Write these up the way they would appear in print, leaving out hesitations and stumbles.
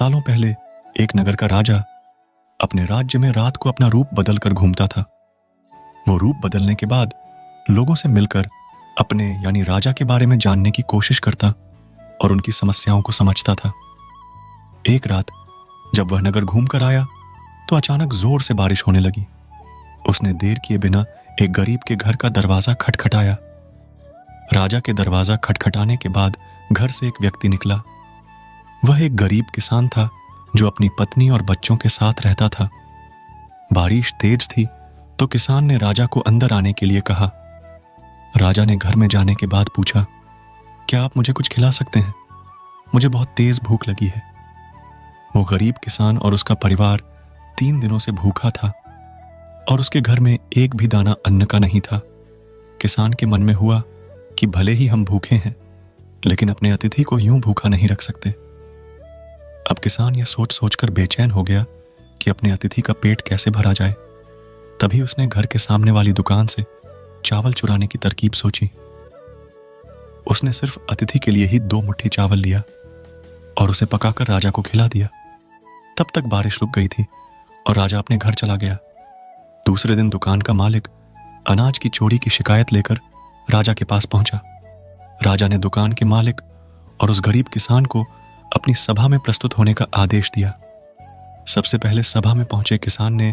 सालों पहले एक नगर का राजा अपने राज्य में रात को अपना रूप बदलकर घूमता था। वो रूप बदलने के बाद लोगों से मिलकर अपने यानी राजा के बारे में जानने की कोशिश करता और उनकी समस्याओं को समझता था। एक रात जब वह नगर घूमकर आया तो अचानक जोर से बारिश होने लगी। उसने देर किए बिना एक गरीब के घर का दरवाजा खटखटाया। राजा के दरवाजा खटखटाने के बाद घर से एक व्यक्ति निकला। वह एक गरीब किसान था जो अपनी पत्नी और बच्चों के साथ रहता था। बारिश तेज थी तो किसान ने राजा को अंदर आने के लिए कहा। राजा ने घर में जाने के बाद पूछा, क्या आप मुझे कुछ खिला सकते हैं? मुझे बहुत तेज भूख लगी है। वो गरीब किसान और उसका परिवार 3 दिनों से भूखा था और उसके घर में एक भी दाना अन्न का नहीं था। किसान के मन में हुआ कि भले ही हम भूखे हैं लेकिन अपने अतिथि को यूं भूखा नहीं रख सकते। अब किसान यह सोच सोचकर बेचैन हो गया कि अपने अतिथि का पेट कैसे भरा जाए। तभी उसने घर के सामने वाली दुकान से चावल चुराने की तरकीब सोची। उसने सिर्फ अतिथि के लिए ही 2 मुट्ठी चावल लिया और उसे पकाकर राजा को खिला दिया। तब तक बारिश रुक गई थी और राजा अपने घर चला गया। दूसरे दिन दुकान का मालिक अनाज की चोरी की शिकायत लेकर राजा के पास पहुंचा। राजा ने दुकान के मालिक और उस गरीब किसान को अपनी सभा में प्रस्तुत होने का आदेश दिया। सबसे पहले सभा में पहुंचे किसान ने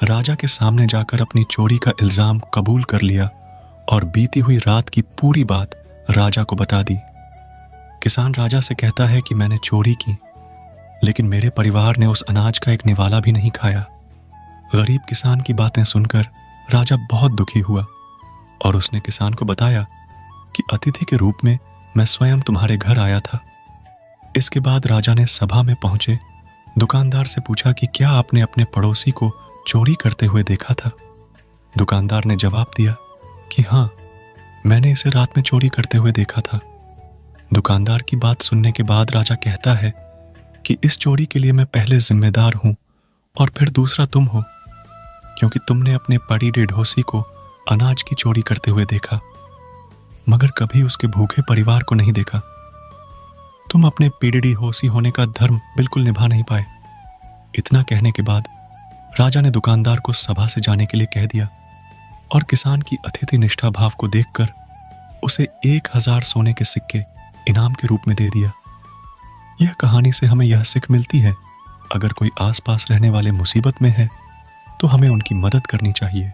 राजा के सामने जाकर अपनी चोरी का इल्जाम कबूल कर लिया और बीती हुई रात की पूरी बात राजा को बता दी। किसान राजा से कहता है कि मैंने चोरी की लेकिन मेरे परिवार ने उस अनाज का एक निवाला भी नहीं खाया। गरीब किसान की बातें सुनकर राजा बहुत दुखी हुआ और उसने किसान को बताया कि अतिथि के रूप में मैं स्वयं तुम्हारे घर आया था। इसके बाद राजा ने सभा में पहुंचे दुकानदार से पूछा कि क्या आपने अपने पड़ोसी को चोरी करते हुए देखा था? दुकानदार ने जवाब दिया कि हाँ, मैंने इसे रात में चोरी करते हुए देखा था। दुकानदार की बात सुनने के बाद राजा कहता है कि इस चोरी के लिए मैं पहले जिम्मेदार हूं और फिर दूसरा तुम हो, क्योंकि तुमने अपने पड़ी ढोसी को अनाज की चोरी करते हुए देखा मगर कभी उसके भूखे परिवार को नहीं देखा। तुम अपने पीढ़ी होसी होने का धर्म बिल्कुल निभा नहीं पाए। इतना कहने के बाद राजा ने दुकानदार को सभा से जाने के लिए कह दिया और किसान की अतिथि निष्ठा भाव को देखकर उसे 1000 सोने के सिक्के इनाम के रूप में दे दिया। यह कहानी से हमें यह सीख मिलती है, अगर कोई आसपास रहने वाले मुसीबत में है तो हमें उनकी मदद करनी चाहिए।